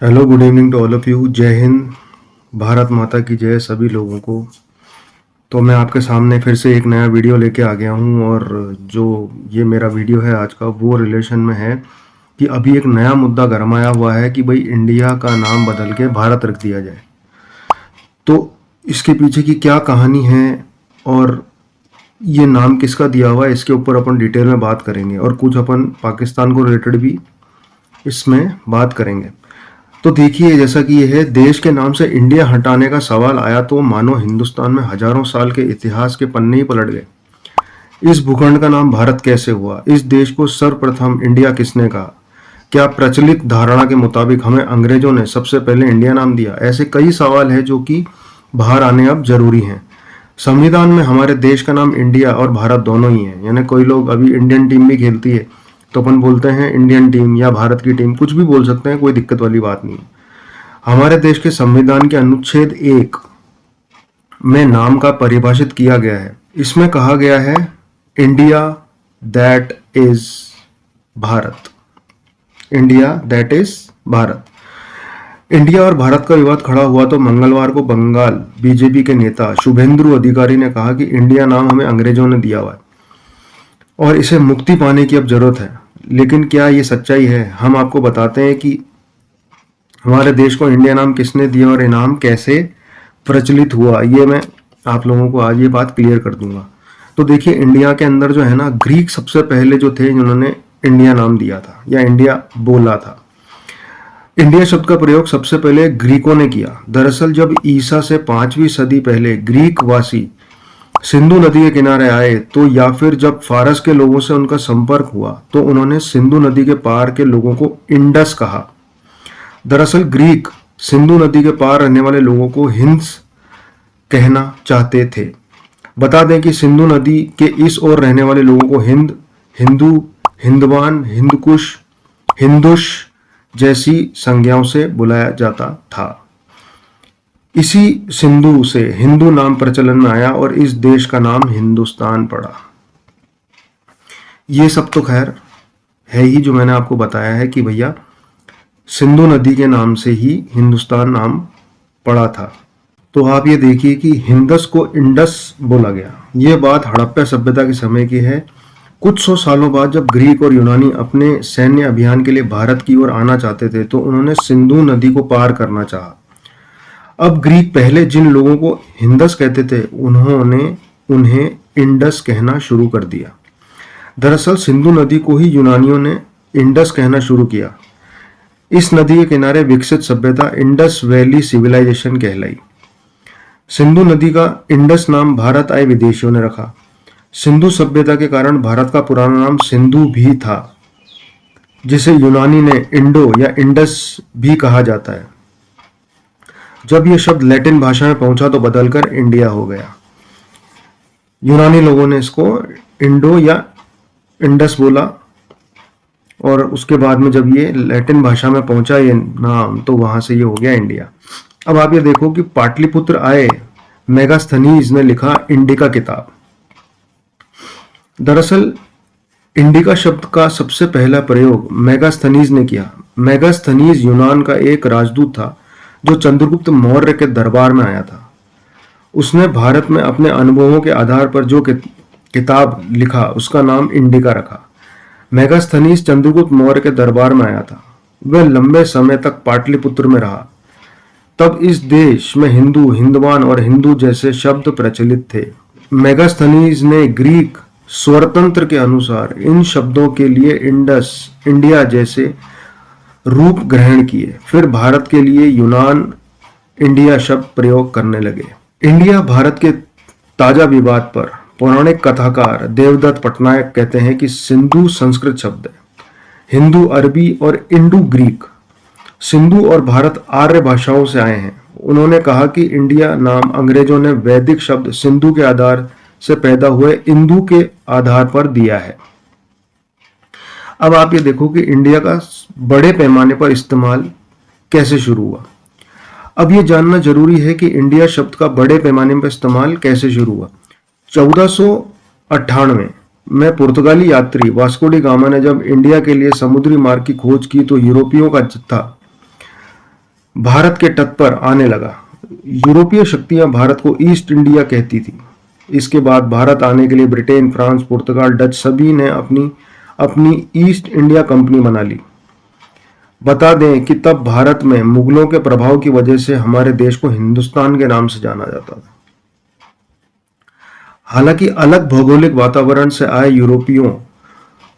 Hello, good evening to all of you. जय हिंद, भारत माता की जय सभी लोगों को। तो मैं आपके सामने फिर से एक नया वीडियो लेके आ गया हूँ और जो ये मेरा वीडियो है आज का वो रिलेशन में है कि अभी एक नया मुद्दा गरमाया हुआ है कि भाई इंडिया का नाम बदल के भारत रख दिया जाए। तो इसके पीछे की क्या कहानी है और ये नाम किसका दिया हुआ है, इसके ऊपर अपन डिटेल में बात करेंगे और कुछ अपन पाकिस्तान को रिलेटेड भी इसमें बात करेंगे। तो देखिए, जैसा कि यह है, देश के नाम से इंडिया हटाने का सवाल आया तो मानो हिंदुस्तान में हजारों साल के इतिहास के पन्ने ही पलट गए। इस भूखंड का नाम भारत कैसे हुआ? इस देश को सर्वप्रथम इंडिया किसने कहा? क्या प्रचलित धारणा के मुताबिक हमें अंग्रेजों ने सबसे पहले इंडिया नाम दिया? ऐसे कई सवाल हैं जो कि बाहर आने अब जरूरी हैं। संविधान में हमारे देश का नाम इंडिया और भारत दोनों ही है। यानी कोई लोग अभी इंडियन टीम भी खेलती है तो अपन बोलते हैं इंडियन टीम या भारत की टीम, कुछ भी बोल सकते हैं, कोई दिक्कत वाली बात नहीं है। हमारे देश के संविधान के अनुच्छेद 1 में नाम का परिभाषित किया गया है। इसमें कहा गया है India that is Bharat. India that is Bharat. India और भारत का विवाद खड़ा हुआ तो मंगलवार को बंगाल बीजेपी के नेता शुभेंदु अधिकारी ने कहा कि इंडिया नाम हमें अंग्रेजों ने दिया हुआ है और इसे मुक्ति पाने की अब जरूरत है। लेकिन क्या ये सच्चाई है? हम आपको बताते हैं कि हमारे देश को इंडिया नाम किसने दिया और ये नाम कैसे प्रचलित हुआ। ये मैं आप लोगों को आज ये बात क्लियर कर दूंगा। तो देखिए, इंडिया के अंदर जो है ना, ग्रीक सबसे पहले जो थे जिन्होंने इंडिया नाम दिया था या इंडिया बोला था। इंडिया शब्द का प्रयोग सबसे पहले ग्रीकों ने किया। दरअसल जब ईसा से 5वीं सदी पहले ग्रीक वासी सिंधु नदी के किनारे आए तो या फिर जब फारस के लोगों से उनका संपर्क हुआ तो उन्होंने सिंधु नदी के पार के लोगों को इंडस कहा। दरअसल ग्रीक सिंधु नदी के पार रहने वाले लोगों को हिंद्स कहना चाहते थे। बता दें कि सिंधु नदी के इस ओर रहने वाले लोगों को हिंद, हिंदू, हिंदवान, हिंदकुश, हिंदुश जैसी संज्ञाओं से बुलाया जाता था। इसी सिंधु से हिंदू नाम प्रचलन में आया और इस देश का नाम हिंदुस्तान पड़ा। ये सब तो खैर है ही जो मैंने आपको बताया है कि भैया सिंधु नदी के नाम से ही हिंदुस्तान नाम पड़ा था। तो आप ये देखिए कि हिंदस को इंडस बोला गया। ये बात हड़प्पा सभ्यता के समय की है। कुछ सौ सालों बाद जब ग्रीक और यूनानी अपने सैन्य अभियान के लिए भारत की ओर आना चाहते थे तो उन्होंने सिंधु नदी को पार करना चाहा। अब ग्रीक पहले जिन लोगों को हिंदस कहते थे उन्होंने उन्हें इंडस कहना शुरू कर दिया। दरअसल सिंधु नदी को ही यूनानियों ने इंडस कहना शुरू किया। इस नदी के किनारे विकसित सभ्यता इंडस वैली सिविलाइजेशन कहलाई। सिंधु नदी का इंडस नाम भारत आए विदेशियों ने रखा। सिंधु सभ्यता के कारण भारत का पुराना नाम सिंधु भी था, जिसे यूनानी ने इंडो या इंडस भी कहा जाता है। जब यह शब्द लैटिन भाषा में पहुंचा तो बदलकर इंडिया हो गया। यूनानी लोगों ने इसको इंडो या इंडस बोला और उसके बाद में जब ये लैटिन भाषा में पहुंचा ये नाम तो वहां से ये हो गया इंडिया। अब आप ये देखो कि पाटलिपुत्र आए मेगास्थनीज ने लिखा इंडिका किताब। दरअसल इंडिका शब्द का सबसे पहला प्रयोग मेगास्थनीज ने किया। मेगास्थनीज यूनान का एक राजदूत था जो चंद्रगुप्त मौर्य के दरबार में आया था। उसने भारत में अपने अनुभवों के आधार पर जो किताब लिखा उसका नाम इंडिका रखा। मेगास्थनीज चंद्रगुप्त मौर्य के दरबार में आया था। वह लंबे समय तक पाटलिपुत्र में रहा। तब इस देश में हिंदू, हिंदवान और हिंदू जैसे शब्द प्रचलित थे। मेगास्थनीज ने ग्रीक स्वरतंत्र के अनुसार इन शब्दों के लिए इंडस, इंडिया जैसे रूप ग्रहण किए। फिर भारत के लिए यूनान इंडिया शब्द प्रयोग करने लगे। इंडिया भारत के ताजा विवाद पर पौराणिक कथाकार देवदत्त पटनायक कहते हैं कि सिंधु संस्कृत शब्द है। हिंदू अरबी और इंडो ग्रीक। सिंधु और भारत आर्य भाषाओं से आए हैं। उन्होंने कहा कि इंडिया नाम अंग्रेजों ने वैदिक शब्द सिंधु के आधार से पैदा हुए इंदु के आधार पर दिया है। अब आप ये देखो कि इंडिया का बड़े पैमाने पर इस्तेमाल कैसे शुरू हुआ। अब ये जानना जरूरी है कि इंडिया शब्द का बड़े पैमाने पर इस्तेमाल कैसे शुरू हुआ। 1498 में पुर्तगाली यात्री वास्को डी गामा ने जब इंडिया के लिए समुद्री मार्ग की खोज की तो यूरोपियों का जत्था भारत के तट पर आने लगा। यूरोपीय शक्तियां भारत को ईस्ट इंडिया कहती थी। इसके बाद भारत आने के लिए ब्रिटेन, फ्रांस, पुर्तगाल, डच सभी ने अपनी अपनी ईस्ट इंडिया कंपनी बना ली। बता दें कि तब भारत में मुगलों के प्रभाव की वजह से हमारे देश को हिंदुस्तान के नाम से जाना जाता था। हालांकि अलग भौगोलिक वातावरण से आए यूरोपियों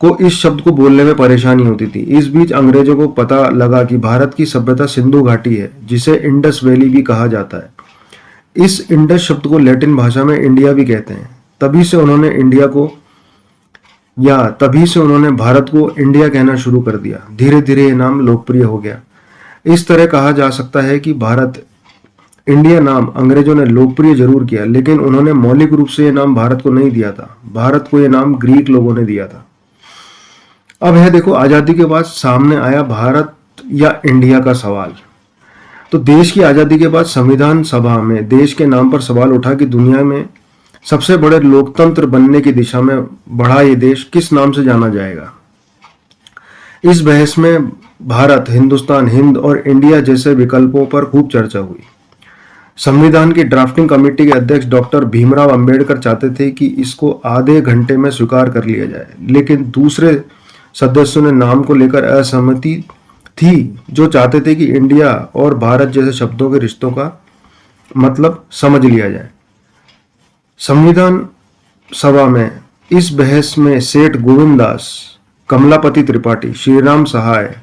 को इस शब्द को बोलने में परेशानी होती थी। इस बीच अंग्रेजों को पता लगा कि भारत की सभ्यता सिंधु घाटी है, जिसे इंडस वैली भी कहा जाता है। इस इंडस शब्द को लैटिन भाषा में इंडिया भी कहते हैं। तभी से उन्होंने भारत को इंडिया कहना शुरू कर दिया। धीरे धीरे ये नाम लोकप्रिय हो गया। इस तरह कहा जा सकता है कि भारत इंडिया नाम अंग्रेजों ने लोकप्रिय जरूर किया, लेकिन उन्होंने मौलिक रूप से ये नाम भारत को नहीं दिया था। भारत को ये नाम ग्रीक लोगों ने दिया था। अब है देखो, आजादी के बाद सामने आया भारत या इंडिया का सवाल। तो देश की आजादी के बाद संविधान सभा में देश के नाम पर सवाल उठा कि दुनिया में सबसे बड़े लोकतंत्र बनने की दिशा में बढ़ा ये देश किस नाम से जाना जाएगा। इस बहस में भारत, हिंदुस्तान, हिंद और इंडिया जैसे विकल्पों पर खूब चर्चा हुई। संविधान की ड्राफ्टिंग कमेटी के अध्यक्ष डॉक्टर भीमराव अंबेडकर चाहते थे कि इसको आधे घंटे में स्वीकार कर लिया जाए, लेकिन दूसरे सदस्यों ने नाम को लेकर असहमति थी, जो चाहते थे कि इंडिया और भारत जैसे शब्दों के रिश्तों का मतलब समझ लिया जाए। संविधान सभा में इस बहस में सेठ गोविंददास, कमलापति त्रिपाठी, श्रीराम सहाय,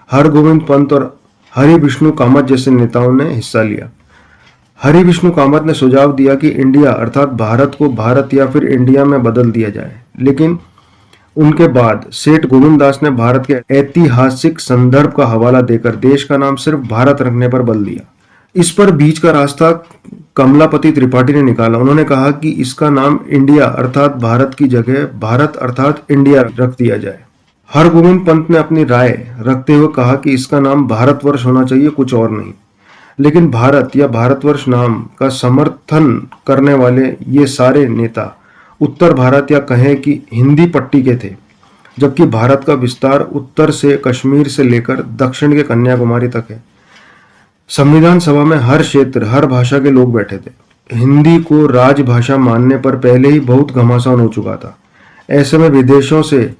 हरगोविंद पंत और हरि विष्णु कामत जैसे नेताओं ने हिस्सा लिया। हरि विष्णु कामत ने सुझाव दिया कि इंडिया अर्थात भारत को भारत या फिर इंडिया में बदल दिया जाए, लेकिन उनके बाद सेठ गोविंददास ने भारत के ऐतिहासिक संदर्भ का हवाला देकर देश का नाम सिर्फ भारत रखने पर बल दिया। इस पर बीच का रास्ता कमलापति त्रिपाठी ने निकाला। उन्होंने कहा कि इसका नाम इंडिया अर्थात भारत की जगह भारत अर्थात इंडिया रख दिया जाए। हरगोविंद पंत ने अपनी राय रखते हुए कहा कि इसका नाम भारतवर्ष होना चाहिए, कुछ और नहीं। लेकिन भारत या भारतवर्ष नाम का समर्थन करने वाले ये सारे नेता उत्तर भारत या कहें कि हिंदी पट्टी के थे, जबकि भारत का विस्तार उत्तर से कश्मीर से लेकर दक्षिण के कन्याकुमारी तक है। संविधान सभा में हर क्षेत्र, हर भाषा के लोग बैठे थे। हिंदी को राजभाषा मानने पर पहले ही बहुत घमासान हो चुका था। ऐसे में विदेशों से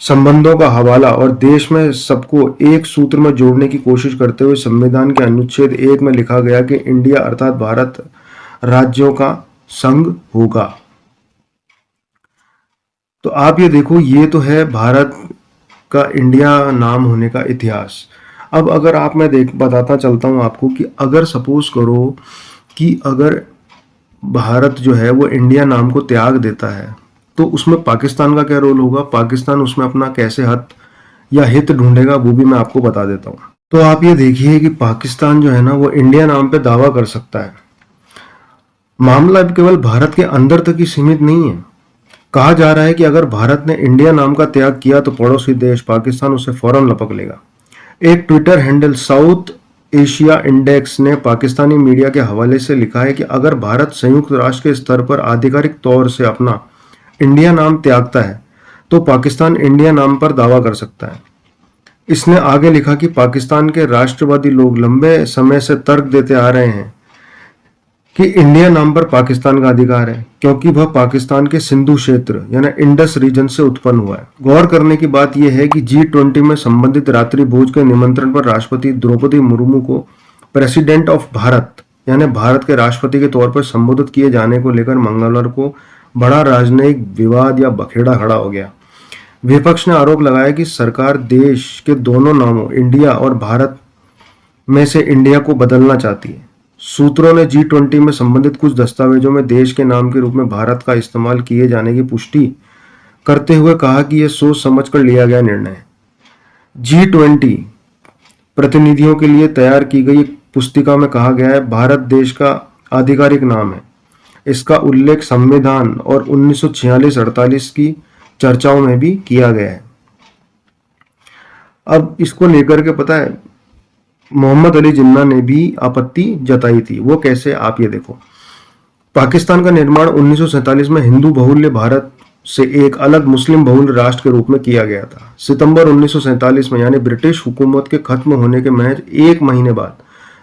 संबंधों का हवाला और देश में सबको एक सूत्र में जोड़ने की कोशिश करते हुए संविधान के अनुच्छेद 1 में लिखा गया कि इंडिया अर्थात भारत राज्यों का संघ होगा। तो आप ये देखो, ये तो है भारत का इंडिया नाम होने का इतिहास। अब अगर आप मैं बताता चलता हूँ आपको कि अगर सपोज करो कि अगर भारत जो है वो इंडिया नाम को त्याग देता है, तो उसमें पाकिस्तान का क्या रोल होगा, पाकिस्तान उसमें अपना कैसे हित ढूंढेगा, वो भी मैं आपको बता देता हूँ। तो आप ये देखिए कि पाकिस्तान जो है ना वो इंडिया नाम पे दावा कर सकता है। मामला अब केवल भारत के अंदर तक ही सीमित नहीं है। कहा जा रहा है कि अगर भारत ने इंडिया नाम का त्याग किया तो पड़ोसी देश पाकिस्तान उसे फौरन लपक लेगा। एक Twitter handle south Asia index ने पाकिस्तानी मीडिया के हवाले से लिखा है कि अगर भारत संयुक्त राष्ट्र के स्तर पर आधिकारिक तौर से अपना इंडिया नाम त्यागता है तो पाकिस्तान इंडिया नाम पर दावा कर सकता है। इसने आगे लिखा कि पाकिस्तान के राष्ट्रवादी लोग लंबे समय से तर्क देते आ रहे हैं कि इंडिया नाम पर पाकिस्तान का अधिकार है, क्योंकि वह पाकिस्तान के सिंधु क्षेत्र यानी इंडस रीजन से उत्पन्न हुआ है। गौर करने की बात यह है कि G20 में संबंधित रात्रि भोज के निमंत्रण पर राष्ट्रपति द्रौपदी मुर्मू को प्रेसिडेंट ऑफ भारत यानी भारत के राष्ट्रपति के तौर पर संबोधित किए जाने को लेकर मंगलवार को बड़ा राजनयिक विवाद या बखेड़ा खड़ा हो गया। विपक्ष ने आरोप लगाया कि सरकार देश के दोनों नामों इंडिया और भारत में से इंडिया को बदलना चाहती है। सूत्रों ने G20 में संबंधित कुछ दस्तावेजों में देश के नाम के रूप में भारत का इस्तेमाल किए जाने की पुष्टि करते हुए कहा कि यह सोच समझकर लिया गया निर्णय है। G20 प्रतिनिधियों के लिए तैयार की गई पुस्तिका में कहा गया है भारत देश का आधिकारिक नाम है। इसका उल्लेख संविधान और 1946-48 की चर्चाओं में भी किया गया है। अब इसको लेकर के पता है मोहम्मद अली जिन्ना ने भी आपत्ति जताई थी। वो कैसे, आप ये देखो। पाकिस्तान का निर्माण 1947 में हिंदू बहुल्य भारत से एक अलग मुस्लिम बहुल राष्ट्र के रूप में किया गया था। सितंबर 1947 में यानी ब्रिटिश हुकूमत के खत्म होने के महज एक महीने बाद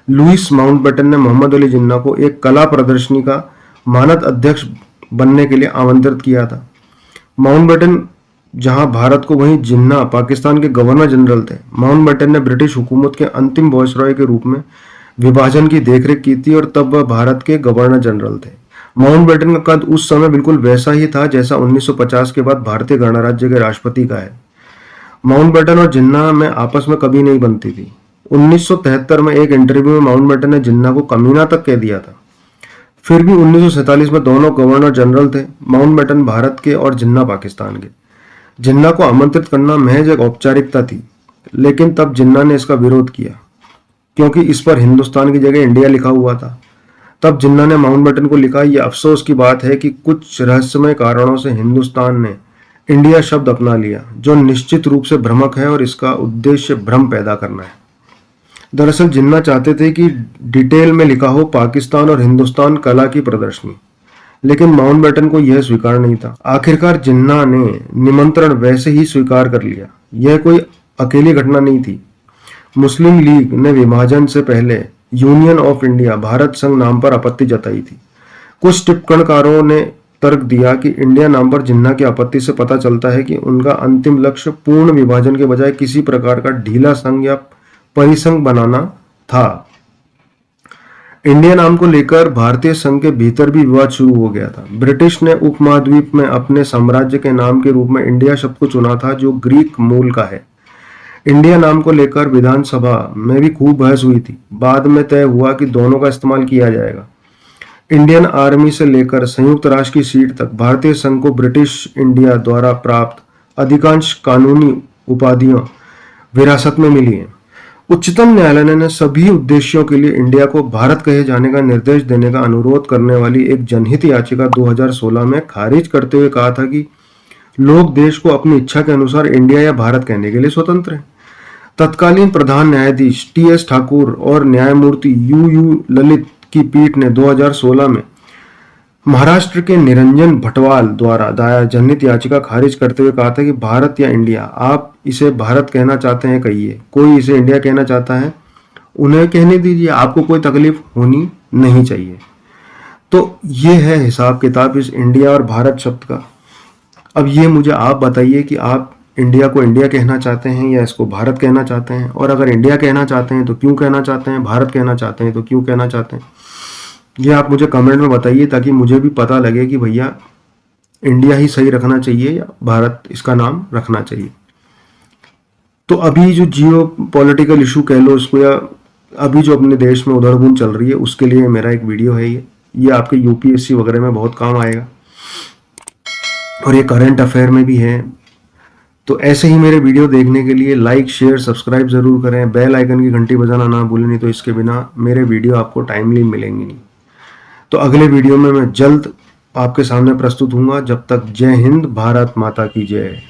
लुईस माउंटबेटन ने मोहम्मद अली जिन्ना को एक कला प्रदर्शनी का मानद अध्यक्ष बनने के लिए आमंत्रित किया था। माउंटबेटन जहां भारत को, वहीं जिन्ना पाकिस्तान के गवर्नर जनरल थे। माउंटबेटन ने ब्रिटिश हुकूमत के अंतिम वायसरॉय के रूप में विभाजन की देखरेख की थी और तब वह भारत के गवर्नर जनरल थे। माउंटबेटन का कद उस समय बिल्कुल वैसा ही था जैसा 1950 के बाद भारतीय गणराज्य के राष्ट्रपति का है। माउंटबेटन और जिन्ना में आपस में कभी नहीं बनती थी। 1973 में एक इंटरव्यू में माउंटबेटन ने जिन्ना को कमीना तक कह दिया था। फिर भी 1947 में दोनों गवर्नर जनरल थे, माउंटबेटन भारत के और जिन्ना पाकिस्तान के। जिन्ना को आमंत्रित करना महज एक औपचारिकता थी, लेकिन तब जिन्ना ने इसका विरोध किया क्योंकि इस पर हिंदुस्तान की जगह इंडिया लिखा हुआ था। तब जिन्ना ने माउंटबेटन को लिखा, यह अफसोस की बात है कि कुछ रहस्यमय कारणों से हिंदुस्तान ने इंडिया शब्द अपना लिया, जो निश्चित रूप से भ्रामक है और इसका उद्देश्य भ्रम पैदा करना है। दरअसल जिन्ना चाहते थे कि डिटेल में लिखा हो पाकिस्तान और हिंदुस्तान कला की प्रदर्शनी, लेकिन माउंटबेटन को यह स्वीकार नहीं था। आखिरकार जिन्ना ने निमंत्रण वैसे ही स्वीकार कर लिया। यह कोई अकेली घटना नहीं थी। मुस्लिम लीग ने विभाजन से पहले यूनियन ऑफ इंडिया भारत संघ नाम पर आपत्ति जताई थी। कुछ टिप्पणकारों ने तर्क दिया कि इंडिया नाम पर जिन्ना की आपत्ति से पता चलता है कि उनका अंतिम लक्ष्य पूर्ण विभाजन के बजाय किसी प्रकार का ढीला संघ या परिसंघ बनाना था। इंडिया नाम को लेकर भारतीय संघ के भीतर भी विवाद शुरू हो गया था। ब्रिटिश ने उपमहाद्वीप में अपने साम्राज्य के नाम के रूप में इंडिया शब्द को चुना था, जो ग्रीक मूल का है। इंडिया नाम को लेकर विधानसभा में भी खूब बहस हुई थी। बाद में तय हुआ कि दोनों का इस्तेमाल किया जाएगा। इंडियन आर्मी से लेकर संयुक्त राष्ट्र की सीट तक भारतीय संघ को ब्रिटिश इंडिया द्वारा प्राप्त अधिकांश कानूनी उपाधियां विरासत में मिली हैं। उच्चतम न्यायालय ने सभी उद्देश्यों के लिए इंडिया को भारत कहे जाने का निर्देश देने का अनुरोध करने वाली एक जनहित याचिका 2016 में खारिज करते हुए कहा था कि लोग देश को अपनी इच्छा के अनुसार इंडिया या भारत कहने के लिए स्वतंत्र हैं। तत्कालीन प्रधान न्यायाधीश टी.एस. ठाकुर और न्यायमूर्ति यू ललित की पीठ ने 2016 में महाराष्ट्र के निरंजन भटवाल द्वारा दायर जनहित याचिका खारिज करते हुए कहा था कि भारत या इंडिया, आप इसे भारत कहना चाहते हैं कहिए, कोई इसे इंडिया कहना चाहता है उन्हें कहने दीजिए, आपको कोई तकलीफ होनी नहीं चाहिए। तो ये है हिसाब किताब इस इंडिया और भारत शब्द का। अब ये मुझे आप बताइए कि आप इंडिया को इंडिया कहना चाहते हैं या इसको भारत कहना चाहते हैं, और अगर इंडिया कहना चाहते हैं तो क्यों कहना चाहते हैं, भारत कहना चाहते हैं तो क्यों कहना चाहते हैं। ये आप मुझे कमेंट में बताइए ताकि मुझे भी पता लगे कि भैया इंडिया ही सही रखना चाहिए या भारत इसका नाम रखना चाहिए। तो अभी जो जियो पॉलिटिकल इशू कह लो इसको, या अभी जो अपने देश में उधड़-बुन चल रही है, उसके लिए मेरा एक वीडियो है। ये आपके यूपीएससी वगैरह में बहुत काम आएगा और ये करंट अफेयर में भी है। तो ऐसे ही मेरे वीडियो देखने के लिए लाइक, शेयर, सब्सक्राइब जरूर करें। बेल आइकन की घंटी बजाना ना भूलें, नहीं तो इसके बिना मेरे वीडियो आपको टाइमली मिलेंगे नहीं। तो अगले वीडियो में मैं जल्द आपके सामने प्रस्तुत हूँगा। जब तक जय हिंद, भारत माता की जय।